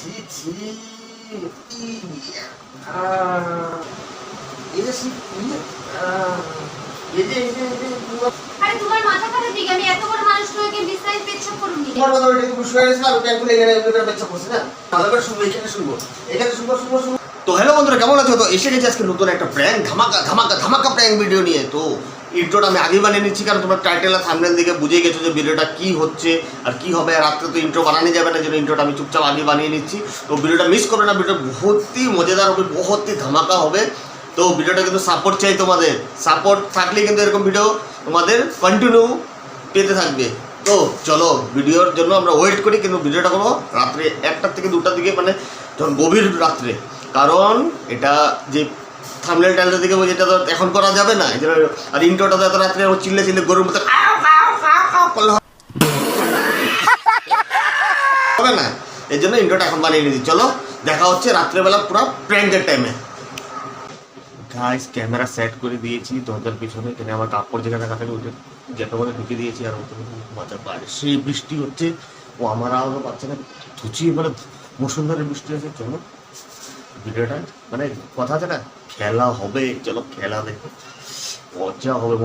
ছি ছি এই যে আরে তোমার মাথা খারাপ দিকে আমি এত বড় মানুষ নই যে বিস্তারিত পেচ্ছাপ করুনি। তোমার কথা ওইটা কি শুনে গেছে আর ক্যালকুলেট এখানে পেচ্ছাপ করছে না ভালো করে শুনবো এখানে শুনবো তো হ্যালো বন্ধুরা কেমন আছো তো এসে গেছে আজকে নতুন একটা প্র্যাঙ্ক ধামাকা প্র্যাঙ্ক ভিডিও নিয়ে তো ইন্ট্রোটা আমি আগে বানিয়ে নিচ্ছি কারণ তোমরা টাইটেল আর থাম্বনেল দেখে বুঝে গেছো যে ভিডিওটা কি হচ্ছে আর কি হবে আর রাত্রে তো ইন্ট্রো বানানো যাবে না জন্য ইন্ট্রোটা আমি চুপচাপ আগে বানিয়ে নিচ্ছি তো ভিডিওটা মিস করবে না ভিডিওটা বহুতই মজাদার হবে বহুতই ধামাকা হবে তো ভিডিওটা কিন্তু সাপোর্ট চাই তোমাদের সাপোর্ট থাকলে কিন্তু এরকম ভিডিও তোমাদের কন্টিনিউ পেতে থাকবে তো চলো ভিডিওর জন্য আমরা ওয়েট করি কিন্তু ভিডিওটা করবো রাত্রে 1টা থেকে 2টার দিকে মানে যখন গভীর রাত্রে কারণ এটা যে থাম্বনেল টাইটেল দিকে যেটা তো এখন করা যাবে না আর ইন্ট্রোটা তো এত রাত্রে চিল্লে গরুর মতো হবে না এই জন্য ইন্ট্রোটা এখন বানিয়ে নিয়েছি চলো দেখা হচ্ছে রাত্রেবেলা পুরো প্র্যাঙ্কের টাইমে গাইস ক্যামেরা সেট করে দিয়েছি দরজার পিছনে এখানে আমার কাপড় যেখানে রাখা থাকে ওটা যেটা মধ্যে ঢুকে দিয়েছি আর ওখানে মজা বাইরে সেই বৃষ্টি হচ্ছে ও আমার আওয়াজও পাচ্ছে না ধুচি মানে মুসুন্ধরের বৃষ্টি হচ্ছে চলো ভিডিওটা মানে কথা আছে না খেলা হবে চলো খেলা দেখো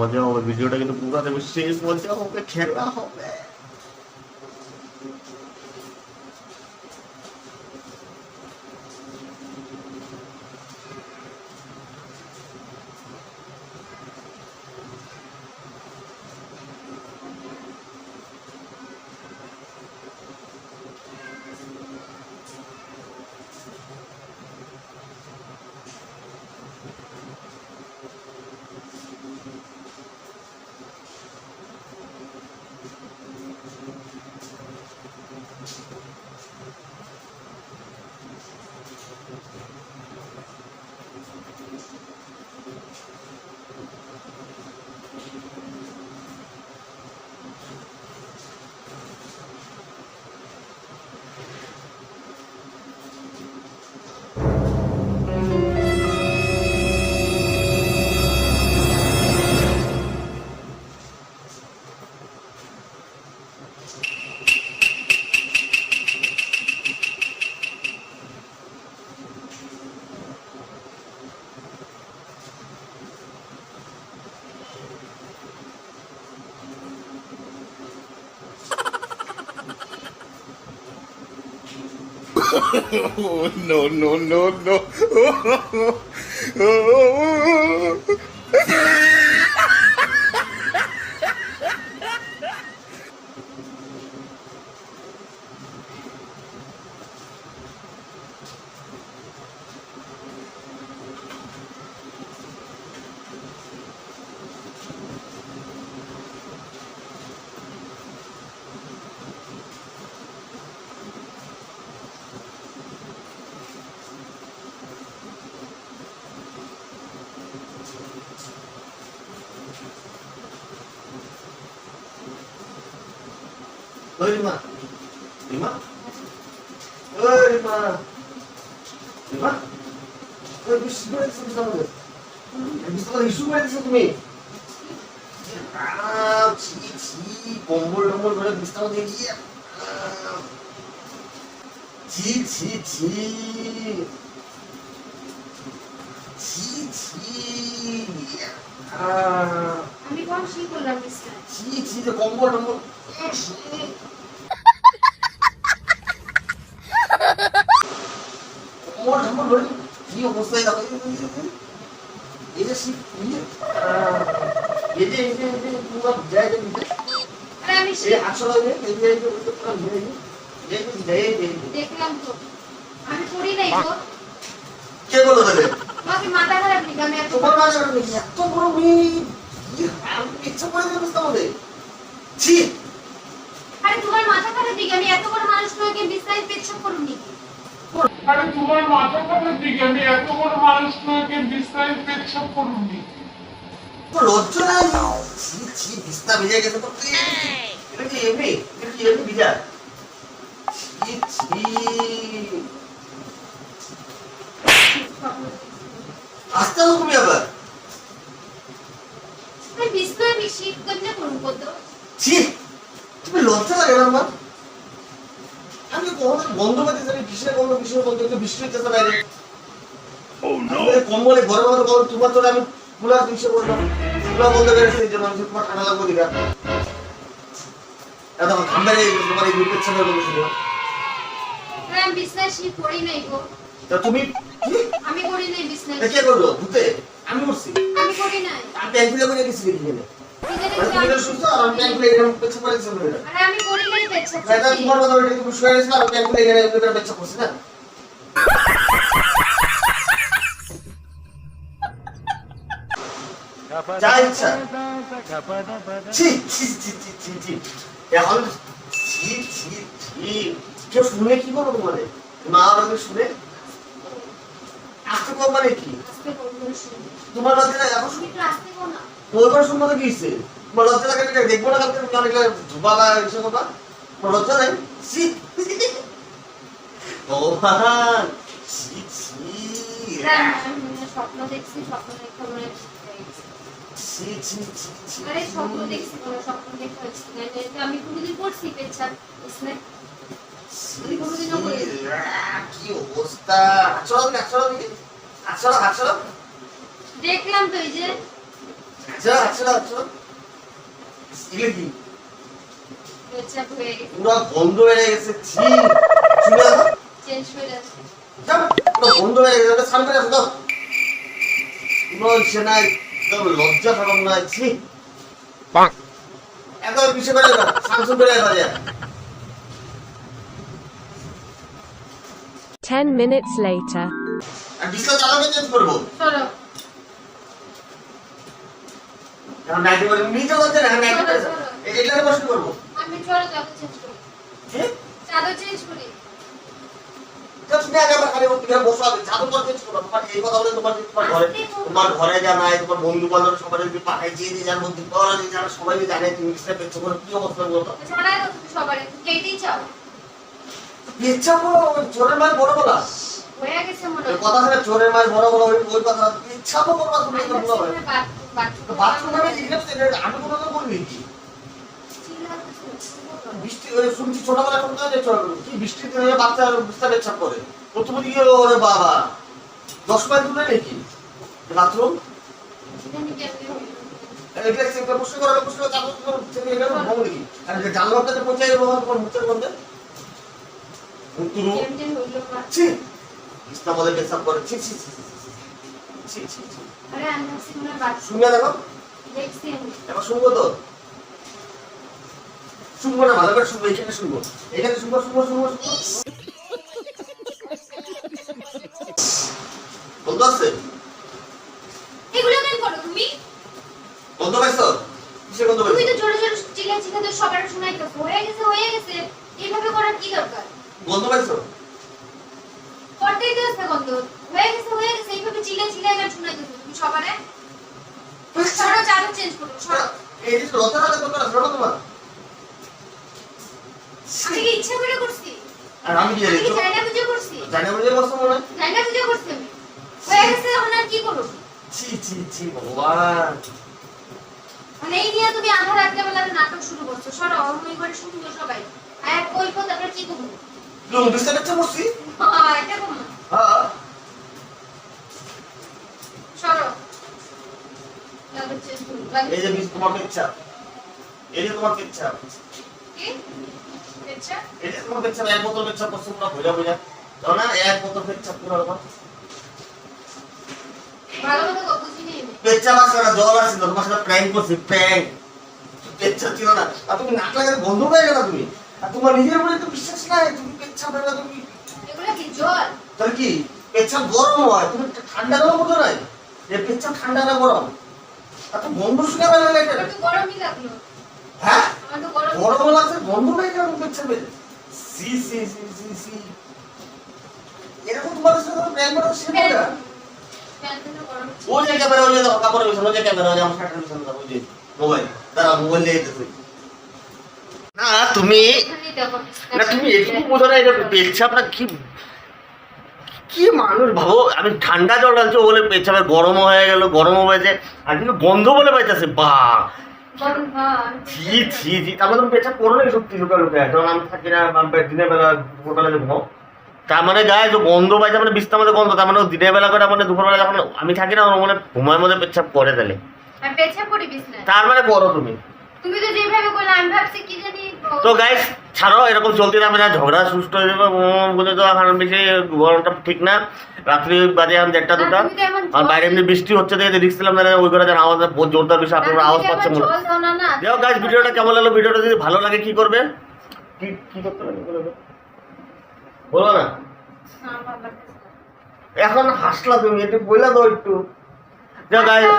মজা হবে ভিডিওটা কিন্তু পুরো দেবে সেই মজা হবে খেলা হবে Oh, no. Rima, bisa তুমি কম্বল টম্বল করে বিছানা দিয়ে গিয়ে ছি আমি কোন শি করলাম মিস্টার ছি যে কম্বল টম্বল কি অবস্থায় এই যে পুরো যায় আরে আমি আসলে দেখলাম তো আমি পড়ি নাই তো কে বলো তাহলে তোমাকে মাথা খারাপ নাকি আমি এত তোমার মাঝে এত বড় মেয়ে ইচ্ছা করে দেবে তাহলে ছি আরে তোমার মাথা খারাপ দিকে আমি এত বড় মানুষ নই যে বিস্তারিত পেচ্ছাপ করুনি আরে তোমার মাথা খারাপ দিকে আমি এত বড় মানুষ নই যে বিস্তারিত পেচ্ছাপ করুনি লজ্জা নাই ছি বিস্তা ভিজে গেছে তো এটা কি এমনি ভিজা ছি আস্তে তুমি আবার আমি বিস্তার বেশি করলে করব কত ছি তুমি লজ্জা লাগে না আমার আমি কখনো বন্ধ করতে জানি কিসের গন্ধ একটু বৃষ্টি হচ্ছে বাইরে কম্বলে ঘরের মতো গরম তোমার তো আমি কুলার কিসে করলাম কুলার বন্ধ করেছে এই জন্য আমি তোমার ঠান্ডা লাগবো দিকা এত ঠান্ডায় তোমার এই দুধের ছেলে বসে আরে আমি বিছনায় শীত করি নাই গো। তা তুমি কি আমি করি নাই বিছনায়। কে করলো ভূতে আমি করছি আমি করি নাই। আমি প্যান্ট খুলে করে গেছি এখানে তুমি তো সুস্থ আর আমি প্যান্ট খুলে এরকম পেছনে পড়েছি আরে আমি করি নাই পেচ্ছা। এটা তোমার কথা বলে তুমি শুয়ে গেছো আর প্যান্ট খুলে এখানে এরকম পেছনে পড়ছি না যা ইচ্ছা ছি ছি ছি ছি ছি ছি এখন ছি ছি ছি কেউ শুনে কি করবো তোমারে মা আমাকে শুনে আজকে মানে কি আজকে বলবো শুনি। তোমার লজ্জা লাগে এখন তুমি একটু আসতে গো না। তোর করে শুনবো তো কি হইছে তোমার লজ্জা লাগে এটা দেখবো না কালকে তুমি অনেক ধোপা এসে কথা তোমার লজ্জা নাই ছি ও ভগবান ছি ছি আমি স্বপ্ন দেখছি, স্বপ্ন দেখে মনে হচ্ছে। ছি ছি ছি ছি আরে স্বপ্ন দেখছি, কোনো স্বপ্ন দেখে হচ্ছে না। এটা আমি কোনোদিন করছি পেচ্ছা বিছনায়। আমি কোনোদিনও করি নাই। কি অবস্থা আচ্ছা দেখলাম তো এই যে এগুলো কি পেচ্ছা হয়ে গেছে, পুরো বন্ধ হয়ে গেছে ছি শুনে আসো চেঞ্জ হয়ে যাচ্ছে। যাও পুরো বন্ধ হয়ে গেছে ওটা স্নান করে আসো দাও কোনো ইচ্ছে নাই একদম লজ্জা সরম নাই ছি একদম পিছিয়ে করে সামসুং করে যায় 10 minutes later. আর ডিসপ্লে চালাবে চেঞ্জ করবো চলো এখন নাইটি করে নিচে হচ্ছে না নাইটি করে এগুলো বসে করবো আমি চলো চাদর চেঞ্জ করি, ঠিক চাদর চেঞ্জ করি। তুমি আগে আমার খালি বলতে বসো আগে চাদর পর চেঞ্জ করবো তোমার এই কথা বলে তোমার ঘরে যা নাই তোমার বন্ধু বান্ধব সবাই যদি পাঠাই যে যার মধ্যে করা যে যারা সবাই জানে তুমি সেটা পেছো করে কি অবস্থা বলতো ছড়ায় তো তুমি সবার কেটেই চাও। ইচ্ছা করো চোরের মায়ের বড় বলা হয়ে গেছে মনে হয়। কথা ছিল চোরের মায়ের বড় বলা ওই কথা ইচ্ছা তো করবা তুমি এটা বলা হয় বাথরুমে আমি কোনো কথা বলবি কি বৃষ্টি ওই শুনছি ছোটবেলা শুনতে হয় যে কি বৃষ্টির দিনে বাচ্চা বিস্তার ইচ্ছা করে প্রথমে দিকে ওরে বাবা 10 মাইল দূরে নাকি বাথরুম এটা একটা প্রশ্ন করা প্রশ্ন চালু থেকে এটা বল দেখি আর যে জানলাটাতে পৌঁছাই রোহন তোমার মুখের মধ্যে ছি ইসলাম বলে পেশাব করে ছি ছি ছি ছি ছি ছি আরে আমি আসছি মনে হয় বাথরুম শুনবে দেখো দেখছি আমি। এবার শুনবো তো শুনবো না ভালো করে শুনবো এখানে শুনবো বন্ধু আছে এগুলো কেন করো তুমি? বন্ধু পাইছো কিসের বন্ধু তুমি পাইছো তো জোরে জোরে চিল্লাতে সবার শোনাইতেছো। হয়ে গেছে এইভাবে করার কি দরকার? বন্ধু পাইছো করতেই তো আছে গন্ধ। হয়ে গেছে এইভাবে চিল্লা গান শোনাইতেছো তুমি সবারে। সরো চাদর চেঞ্জ করো সরো। এই যে লতা লাগে তোমরা শোনো তোমার আমি কি ইচ্ছা করে করছি? আর আমি কি জানি আমি কি জানি না বুঝে করছি? জানি বুঝে বসো মনে হয় জানি না বুঝে করছি আমি। হয়ে গেছে এখন আর কি করব? ছি ছি ছি ভগবান মানে এই নিয়ে তুমি আধা রাত্রে বেলা নাটক শুরু করছো। সরো আমি করে শুনবো সবাই। আর কই কো তারপর কি করব? তুমি বুঝতে পারছো বসছি হ্যাঁ এটা কম না। হ্যাঁ সরো চাদর চেঞ্জ করো। এই যে মিস তোমার ইচ্ছা এই যে তোমার ইচ্ছা কি? আচ্ছা এই যে তোমার ইচ্ছা এক বোতল ইচ্ছা করছো না বুঝা দাও না এক বোতল ইচ্ছা পুরো আমার ভালো মতো বুঝিনি আমি। পেচ্ছা মাছরা জল আছে তোমার সাথে প্র্যাঙ্ক করছি প্র্যাঙ্ক পেচ্ছা ছিল না আর তুমি নাক লাগাতে বন্ধ হয়ে গেল তুমি আর তোমার নিজের উপরে তো বিশ্বাস নাই তুমি পেচ্ছা বেলা তুমি এগুলো কি জল? তাহলে কি পেচ্ছা গরম হয় তুমি ঠান্ডা গরম হতো না যে পেচ্ছা ঠান্ডা না গরম আর তো বন্ধ শুনে বেলা লাগে আমার তো গরমই লাগলো। হ্যাঁ আমার তো গরম। গরম লাগছে বন্ধ হয়ে গেল পেচ্ছা বেলা সি সি সি সি সি এরকম তোমার সাথে প্র্যাঙ্ক করা শেখা প্যান্টটা গরম। ওই যে ক্যামেরা ওই যে কাপড়ের পিছনে যে ক্যামেরা ওই আমার শার্টের পিছনে ওই যে মোবাইল তারা মোবাইল নিয়ে যেতেছে না তুমি এখানেই দেখো। না তুমি এটুকু বোঝো না এটা পেচ্ছাপ না কি কি মানুষ ভাবো আমি ঠান্ডা জল ঢালছি বলে পেচ্ছাপে গরম হয়ে গেল গরম হয়েছে আর কিন্তু গন্ধ বলে পাইতেছে বা গরম ভাত। ছি ছি ছি তারপরে তুমি পেচ্ছাপ করো না সত্যি লুকা লুকা কারণ আমি থাকি না আমি দিনের বেলা ভোরবেলা যে ঘুমাও তার মানে গায়ে যে গন্ধ পাইছে মানে বিস্তার মধ্যে গন্ধ, তার মানে ও দিনের বেলা করে মানে দুপুরবেলা যখন আমি থাকি না ওর মানে ঘুমের মধ্যে পেচ্ছাপ করে তাহলে আমি পেছাব করি বিছনায়। তার মানে করো তুমি। তুমি তো যেভাবে করলে আমি ভাবছি কি জানি তো গাইস ছাড়ো, এরকম চলতে থাকবে না, ঝগড়া সুস্থ হয়ে যাবে বলে তো এখন বেশি গরমটা ঠিক না, রাত্রি বাজে এখন 1টা 2টা, তুমি তো এমন আর বাইরে এমনি বৃষ্টি হচ্ছে দেখে রিক্স ছিলাম না, ওই করে যেন আওয়াজ বহুত জোরদার বেশি আপনারা আওয়াজ পাচ্ছে মনে হয়। জল দাও না না। যাও গাইস, ভিডিওটা কেমন লাগলো, ভিডিওটা যদি ভালো লাগে কি করবে, কি কি করতে লাগে বলো না। হ্যাঁ, বাবা। এখন হাসলা তুমি, একটু বইলা দাও একটু। যাও গাইস,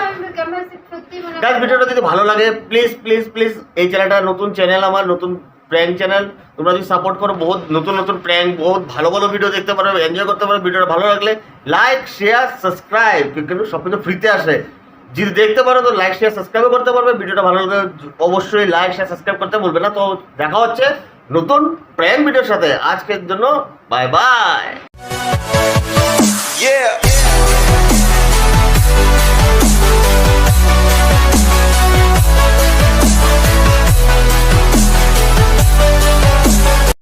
গাইস ভিডিওটা যদি ভালো লাগে প্লিজ প্লিজ প্লিজ, এই চ্যানেলটা নতুন চ্যানেল আমার, নতুন প্র্যাঙ্ক চ্যানেল, তোমরা যদি সাপোর্ট করো বহুত নতুন নতুন প্র্যাঙ্ক, বহুত ভালো ভালো ভিডিও দেখতে পারো, এনজয় করতে পারো। ভিডিওটা ভালো লাগলে লাইক শেয়ার সাবস্ক্রাইব, কিন্তু সব কিছু ফ্রিতে আসে, যদি দেখতে পারো তো লাইক শেয়ার সাবস্ক্রাইবও করতে পারবে। ভিডিওটা ভালো লাগলে অবশ্যই লাইক শেয়ার সাবস্ক্রাইব করতে বলবে না। তো দেখা হচ্ছে নতুন প্র্যাঙ্ক ভিডিওর সাথে, আজকের জন্য বাই বাই।